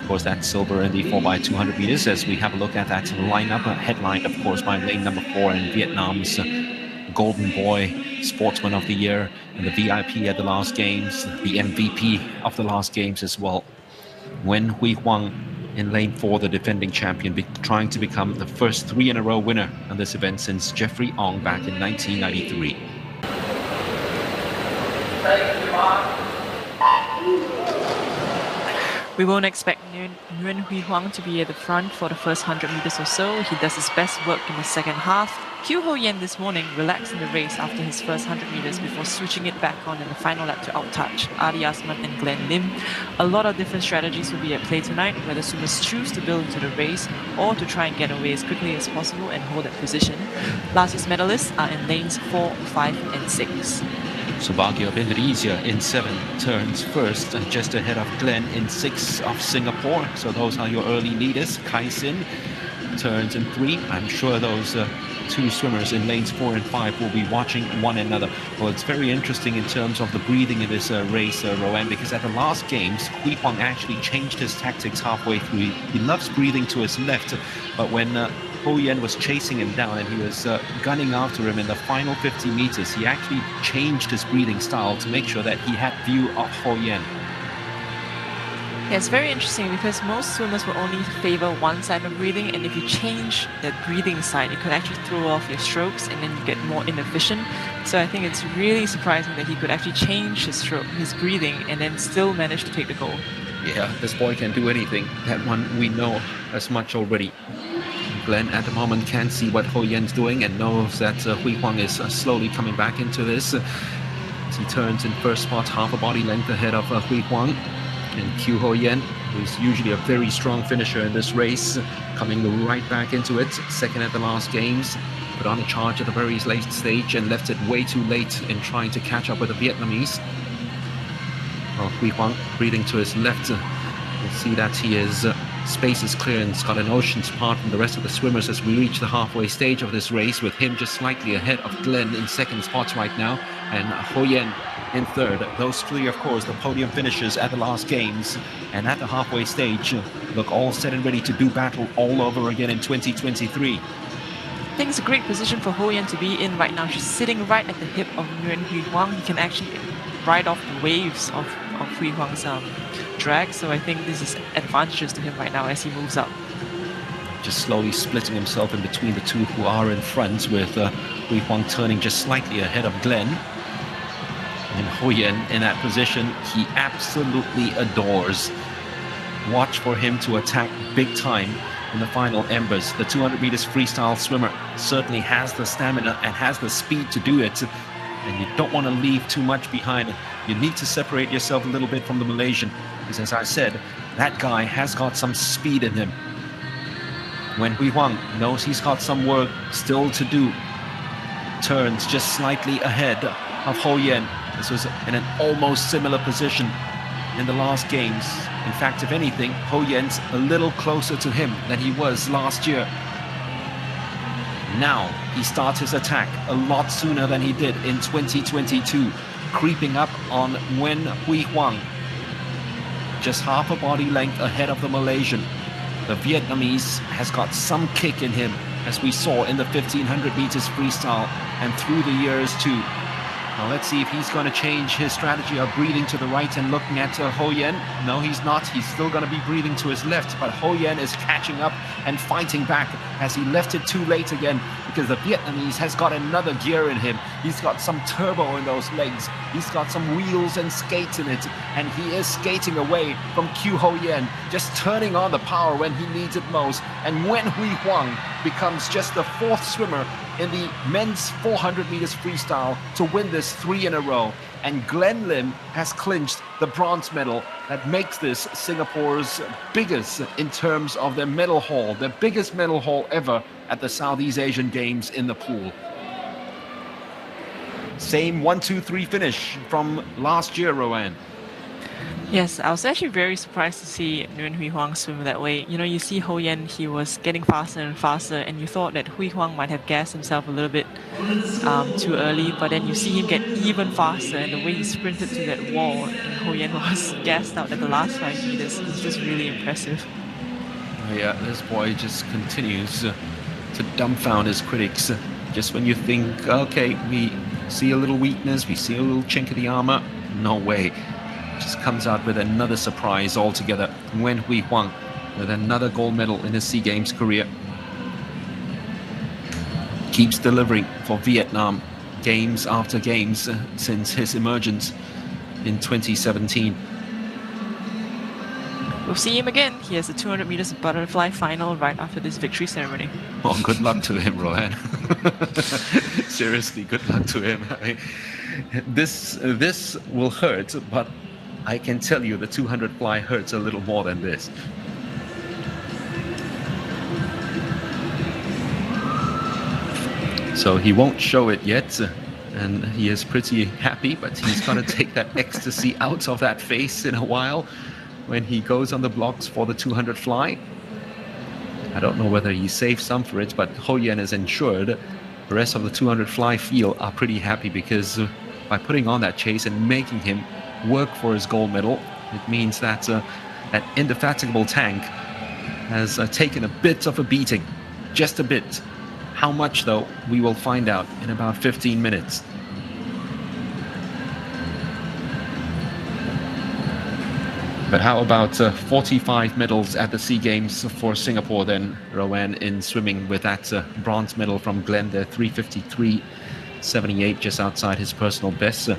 course, that silver in the 4x200 meters. As we have a look at that lineup, headlined, of course, by lane number 4 in Vietnam's Golden Boy, Sportsman of the Year, and the VIP at the last games, the MVP of the last games as well. Nguyen Hoang in lane 4, the defending champion, trying to become the first 3-in-a-row winner on this event since Jeffrey Ong back in 1993. We won't expect Nguyen Hoang to be at the front for the first 100 meters or so. He does his best work in the second half. Yean this morning relaxed in the race after his first 100 meters before switching it back on in the final lap to outtouch Adi Asman and Glen Lim. A lot of different strategies will be at play tonight, whether swimmers choose to build into the race or to try and get away as quickly as possible and hold that position. Last year's medalists are in lanes 4, 5 and 6. Subagio Indonesia in 7 turns first, just ahead of Glen in 6 of Singapore. So those are your early leaders. Kai Sin turns in 3. I'm sure those 2 swimmers in lanes 4 and 5 will be watching one another. Well, it's very interesting in terms of the breathing in this race, Rowan, because at the last games, Hoang actually changed his tactics halfway through. He loves breathing to his left, but when Yean was chasing him down and he was gunning after him in the final 50 meters, he actually changed his breathing style to make sure that he had view of Yean. Yeah, it's very interesting because most swimmers will only favor one side of breathing, and if you change that breathing side, it could actually throw off your strokes and then you get more inefficient. So I think it's really surprising that he could actually change his breathing and then still manage to take the goal. Yeah, this boy can do anything. That one we know as much already. Glen at the moment can't see what Yean's doing and knows that Hoang is slowly coming back into this. As he turns in first spot, half a body length ahead of Hoang. And Yean, who's usually a very strong finisher in this race, coming right back into it. Second at the last games, put on a charge at the very late stage and left it way too late in trying to catch up with the Vietnamese. Well, Hoang breathing to his left. You'll see that he is space is clear and it's got an ocean's apart from the rest of the swimmers as we reach the halfway stage of this race, with him just slightly ahead of Glen in second spots right now, and Yean in third. Those 3, of course, the podium finishers at the last games, and at the halfway stage look all set and ready to do battle all over again in 2023. I think it's a great position for Yean to be in right now. She's sitting right at the hip of Nguyen Hoang. He can actually ride off the waves of Huang's drag, so I think this is advantageous to him right now as he moves up. Just slowly splitting himself in between the 2 who are in front, with Hoang turning just slightly ahead of Glen. And Yean in that position, he absolutely adores. Watch for him to attack big time in the final embers. The 200 meters freestyle swimmer certainly has the stamina and has the speed to do it. And you don't want to leave too much behind. You need to separate yourself a little bit from the Malaysian, because as I said, that guy has got some speed in him. When Hoang knows he's got some work still to do, turns just slightly ahead of Yean. This was in an almost similar position in the last games. In fact, if anything, Yean's a little closer to him than he was last year. Now he starts his attack a lot sooner than he did in 2022, creeping up on Nguyen Hoang. Just half a body length ahead of the Malaysian. The Vietnamese has got some kick in him, as we saw in the 1500 meters freestyle and through the years too. Now let's see if he's going to change his strategy of breathing to the right and looking at Yean. No, he's not. He's still going to be breathing to his left, but Yean is catching up and fighting back as he left it too late again, because the Vietnamese has got another gear in him. He's got some turbo in those legs. He's got some wheels and skates in it, and he is skating away from Yean, just turning on the power when he needs it most. And Nguyen Hoang becomes just the 4th swimmer in the men's 400 meters freestyle to win this 3 in a row. And Glen Lim has clinched the bronze medal that makes this Singapore's biggest in terms of their medal haul, their biggest medal haul ever at the Southeast Asian Games in the pool. Same 1-2-3 finish from last year, Rowan. Yes, I was actually very surprised to see Nguyen Hoang swim that way. You know, you see Yean, he was getting faster and faster, and you thought that Hoang might have gassed himself a little bit too early, but then you see him get even faster, and the way he sprinted to that wall in Nguyen was gassed out at the last 5 meters. It's just really impressive. Yeah, this boy just continues to dumbfound his critics. Just when you think, okay, we see a little weakness, we see a little chink of the armor, no way. Just comes out with another surprise altogether. Nguyen Huang with another gold medal in his SEA Games career. Keeps delivering for Vietnam games after games since his emergence in 2017. We'll see him again. He has a 200 meters butterfly final right after this victory ceremony. Oh, good luck to him, Rohan. Seriously, good luck to him. I mean, this will hurt, but I can tell you the 200 fly hurts a little more than this. So he won't show it yet, and he is pretty happy, but he's going to take that ecstasy out of that face in a while when he goes on the blocks for the 200 fly. I don't know whether he saved some for it, but Yean is ensured. The rest of the 200 fly field are pretty happy because by putting on that chase and making him work for his gold medal, it means that that indefatigable tank has taken a bit of a beating, just a bit. How much, though, we will find out in about 15 minutes. But how about 45 medals at the SEA Games for Singapore then, Rohan, in swimming with that bronze medal from Glen, the 3:53.78, just outside his personal best.